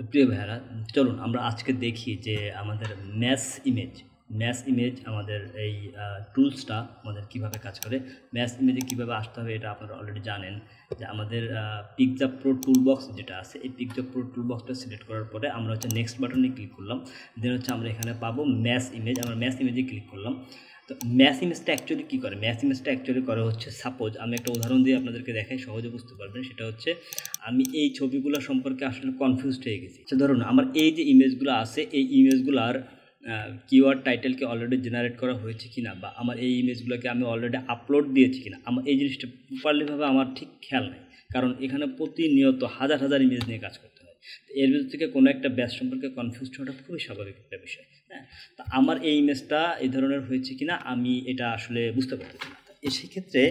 তো প্রিয় ভাইয়ারা, চলুন আমরা আজকে দেখি যে আমাদের ম্যাস ইমেজ আমাদের এই টুলসটা আমাদের কিভাবে কাজ করে। ম্যাস ইমেজে কিভাবে আসতে হবে এটা আপনারা অলরেডি জানেন যে আমাদের পিকজাপ প্রো টুলবক্স যেটা আছে, এই পিকজাপ প্রো টুলবক্সটা সিলেক্ট করার পরে আমরা হচ্ছে নেক্সট বাটনে ক্লিক করলাম। দেন হচ্ছে আমরা এখানে পাবো ম্যাস ইমেজ। আমরা ম্যাস ইমেজে ক্লিক করলাম। তো ম্যাস ইমেজটা অ্যাকচুয়ালি কী করে? ম্যাস ইমেজটা অ্যাকচুয়ালি করে হচ্ছে, সাপোজ আমি একটা উদাহরণ দিয়ে আপনাদেরকে দেখাই, সহজে বুঝতে পারবেন। সেটা হচ্ছে আমি এই ছবিগুলো সম্পর্কে আসলে কনফিউজড হয়ে গেছি। তো ধরুন আমার এই যে ইমেজগুলো আছে, এই ইমেজগুলোর কিওয়ার্ড টাইটেলকে অলরেডি জেনারেট করা হয়েছে কিনা, বা আমার এই ইমেজগুলোকে আমি অলরেডি আপলোড দিয়েছি কিনা, আমার এই জিনিসটা প্রপারলিভাবে আমার ঠিক খেয়াল নেই। কারণ এখানে প্রতিনিয়ত হাজার হাজার ইমেজ নিয়ে কাজ করতে হয়। তো এর ভিতর থেকে কোনো একটা ব্যাচ সম্পর্কে কনফিউজড হওয়াটা খুবই স্বাভাবিক একটা বিষয়। হ্যাঁ, তো আমার এই ইমেজটা এই ধরনের হয়েছে কিনা আমি এটা আসলে বুঝতে পারতেছি না। সেক্ষেত্রে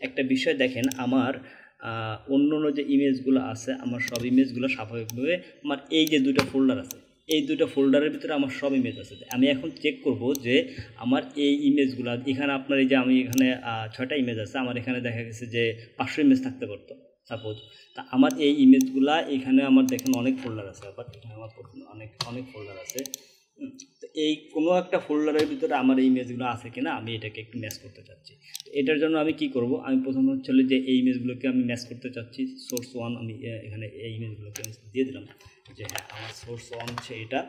একটা বিষয় দেখেন, আমার অন্য অন্য যে ইমেজগুলো আছে, আমার সব ইমেজগুলো স্বাভাবিকভাবে আমার এই যে দুটো ফোল্ডার আছে, এই দুটো ফোল্ডারের ভিতরে আমার সব ইমেজ আছে। আমি এখন চেক করব যে আমার এই ইমেজগুলো এখানে, আপনার এই যে আমি এখানে 6টা ইমেজ আছে, আমার এখানে দেখা গেছে যে 500 ইমেজ থাকতে পারতো সাপোজ। তা আমার এই ইমেজগুলা এখানে আমার দেখেন অনেক ফোল্ডার আছে, আবার এখানে আমার অনেক ফোল্ডার আছে। তো এই কোনো একটা ফোল্ডারের ভিতরে আমার এই ইমেজগুলো আছে কিনা আমি এটাকে একটু ম্যাচ করতে চাচ্ছি। তো এটার জন্য আমি কি করব, আমি প্রথম হচ্ছে যে এই ইমেজগুলোকে আমি ম্যাচ করতে চাচ্ছি। সোর্স 1 আমি এখানে এই ইমেজগুলোকে দিয়ে দিলাম যে হ্যাঁ আমার সোর্স 1 হচ্ছে এটা,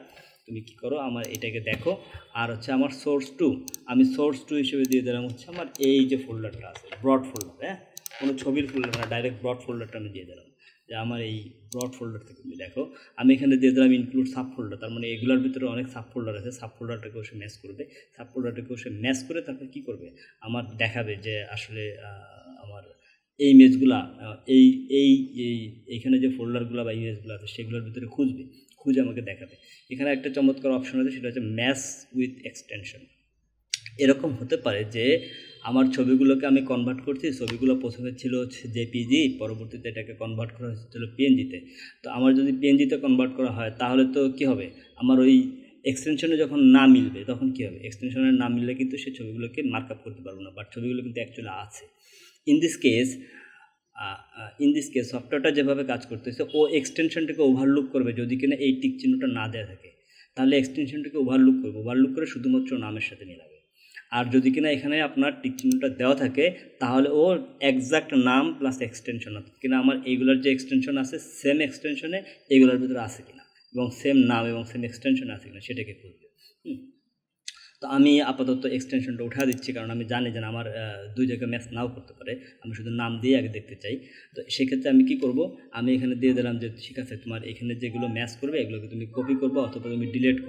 তুমি কি করো আমার এটাকে দেখো। আর হচ্ছে আমার সোর্স 2, আমি সোর্স 2 হিসেবে দিয়ে দিলাম হচ্ছে আমার এই যে ফোল্ডারটা আছে, ব্রড ফোল্ডার। হ্যাঁ, কোনো ছবির ফোল্ডার না, ডাইরেক্ট ব্রড ফোল্ডারটা আমি দিয়ে দিলাম যে আমার এই ব্রড ফোল্ডার থেকে তুমি দেখো। আমি এখানে দিয়ে দিলাম ইনক্লুড সাব ফোল্ডার, তার মানে এগুলোর ভিতরে অনেক সাব ফোল্ডার আছে। সাব ফোল্ডারটাকেও সে ম্যাচ করবে, সাব ফোল্ডারটাকেও সে ম্যাচ করে তারপর কী করবে, আমার দেখাবে যে আসলে আমার এই ইমেজগুলা এই এই এইখানে যে ফোল্ডারগুলো বা ইমেজগুলো আছে সেগুলোর ভিতরে খুঁজে আমাকে দেখাবে। এখানে একটা চমৎকার অপশন আছে, সেটা হচ্ছে ম্যাচ উইথ এক্সটেনশন। এরকম হতে পারে যে আমার ছবিগুলোকে আমি কনভার্ট করছি, ছবিগুলো প্রথমে ছিল হচ্ছে জেপিজি, পরবর্তীতে এটাকে কনভার্ট করা হয়েছিল পিএনজিতে। তো আমার যদি পিএনজিতে কনভার্ট করা হয় তাহলে তো কী হবে, আমার ওই এক্সটেনশনে যখন না মিলবে তখন কী হবে, এক্সটেনশনে না মিললে কিন্তু সেই ছবিগুলোকে মার্ক আপ করতে পারবো না, বাট ছবিগুলো কিন্তু অ্যাকচুয়ালি আছে। ইন দিস কেস সফটওয়্যারটা যেভাবে কাজ করতেছে, ও এক্সটেনশনটাকে ওভারলুক করবে যদি কিনা এই টিক চিহ্নটা না দেওয়া থাকে, তাহলে এক্সটেনশনটাকে ওভারলুক করে শুধুমাত্র নামের সাথে মিলাবে। আর যদি কিনা এখানে আপনার টিক চিহ্নটা দেওয়া থাকে তাহলে ও এক্সাক্ট নাম প্লাস এক্সটেনশন, অর্থাৎ কিনা আমার এইগুলোর যে এক্সটেনশন আছে সেম এক্সটেনশনে এইগুলোর ভিতরে আছে কিনা, এবং সেম নাম এবং সেম এক্সটেনশন আছে কিনা সেটাকে খুঁজবে। তো আমি আপাতত এক্সটেনশনটা উঠা দিচ্ছি, কারণ আমি জানি যে আমার 2 জায়গায় ম্যাচ নাও করতে পারে, আমি শুধু নাম দিয়ে আগে দেখতে চাই। তো সেক্ষেত্রে আমি কি করব, আমি এখানে দিয়ে দিলাম যে ঠিক আছে, তোমার এখানে যেগুলো ম্যাচ করবে এগুলোকে তুমি কপি করবা অথবা তুমি ডিলিট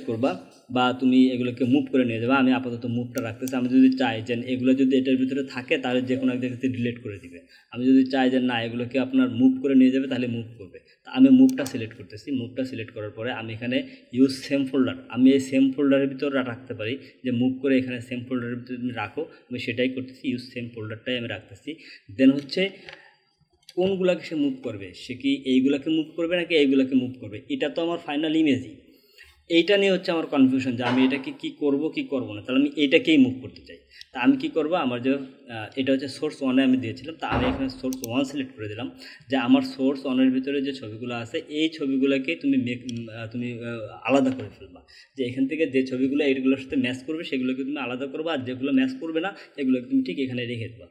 করবা বা তুমি এগুলোকে মুভ করে নিয়ে যাবে। আমি আপাতত মুভটা রাখতেছি। আমি যদি চাই যে এগুলো যদি এটার ভিতরে থাকে তাহলে যে কোনো একদিকে ডিলিট করে দিবে। আমি যদি চাই যে না এগুলোকে আপনার মুভ করে নিয়ে যাবে তাহলে মুভ করবে। তা আমি মুভটা সিলেক্ট করতেছি। মুভটা সিলেক্ট করার পরে আমি এখানে ইউজ সেম ফোল্ডার, আমি এই সেম ফোল্ডারের ভিতরে রাখতে পারি যে মুভ করে এখানে সেম ফোল্ডারের ভিতরে তুমি রাখো, আমি সেটাই করতেছি। ইউজ সেম ফোল্ডারটাই আমি রাখতেছি। দেন হচ্ছে কোনগুলোকে সে মুভ করবে, সে কি এইগুলোকে মুভ করবে নাকি এইগুলোকে মুভ করবে, এটা তো আমার ফাইনাল ইমেজই। এইটা নিয়ে হচ্ছে আমার কনফিউশন যে আমি এটাকে কী করবো না। তাহলে আমি এইটাকেই মুভ করতে চাই। তা আমি কি করব, আমার যে এটা হচ্ছে সোর্স 1-এ আমি দিয়েছিলাম, তা আমি এখানে সোর্স 1 সিলেক্ট করে দিলাম যে আমার সোর্স 1-এর ভিতরে যে ছবিগুলো আছে এই ছবিগুলোকে তুমি আলাদা করে ফেলবা, যে এখান থেকে যে ছবিগুলো এইগুলোর সাথে ম্যাচ করবে সেগুলোকে তুমি আলাদা করবা, আর যেগুলো ম্যাচ করবে না এগুলোকে তুমি ঠিক এখানে রেখে দেবা।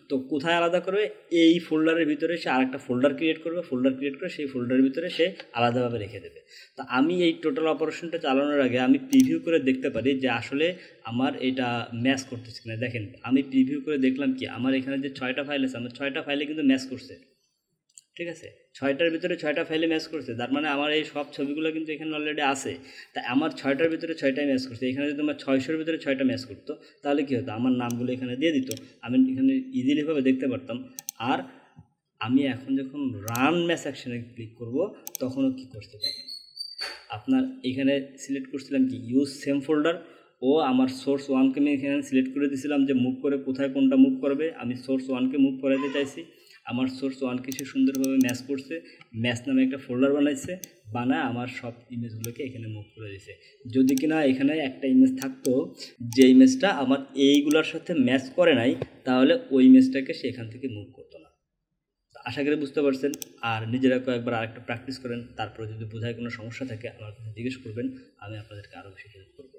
তো কোথায় আলাদা করবে, এই ফোল্ডারের ভিতরে সে আরেকটা ফোল্ডার ক্রিয়েট করে সেই ফোল্ডারের ভিতরে সে আলাদাভাবে রেখে দেবে। তা আমি এই টোটাল অপারেশনটা চালানোর আগে আমি প্রিভিউ করে দেখতে পারি যে আসলে আমার এটা ম্যাচ করতেছে কিনা। দেখেন আমি প্রিভিউ করে দেখলাম কি, আমার এখানে যে 6টা ফাইল আছে, আমার 6টা ফাইলে কিন্তু ম্যাচ করছে। ঠিক আছে, 6টার ভিতরে 6টা ফাইলে ম্যাচ করছে, তার মানে আমার এই সব ছবিগুলো কিন্তু এখানে অলরেডি আছে। তাই আমার 6টার ভিতরে 6টাই ম্যাচ করছে। এখানে যদি আমার 600-এর ভিতরে 6টা ম্যাচ করতো তাহলে কী হতো, আমার নামগুলো এখানে দিয়ে দিত, আমি এখানে ইজিলিভাবে দেখতে পারতাম। আর আমি এখন যখন রান ম্যাচ অ্যাকশনে ক্লিক করব তখনও কী করতে পারি, আপনার এখানে সিলেক্ট করছিলাম কি ইউজ সেম ফোল্ডার, ও আমার সোর্স 1-কে আমি এখানে সিলেক্ট করে দিয়েছিলাম যে মুভ করে কোথায় কোনটা মুভ করবে। আমি সোর্স 1-কে মুভ করাতে চাইছি, আমার সোর্স 1-কে সে সুন্দরভাবে ম্যাচ করছে, ম্যাচ নামে একটা ফোল্ডার বানায় আমার সব ইমেজগুলোকে এখানে মুভ করে দিয়েছে। যদি কিনা এখানে একটা ইমেজ থাকতো যে ইমেজটা আমার এইগুলোর সাথে ম্যাচ করে নাই, তাহলে ওই ইমেজটাকে সে এখান থেকে মুভ করতো না। আশা করি বুঝতে পারছেন। আর নিজেরা কয়েকবার আরেকটা প্র্যাকটিস করেন, তারপরে যদি বোঝায় কোনো সমস্যা থাকে আমার কাছে জিজ্ঞেস করবেন, আমি আপনাদেরকে আরও বেশি হেল্প করবো।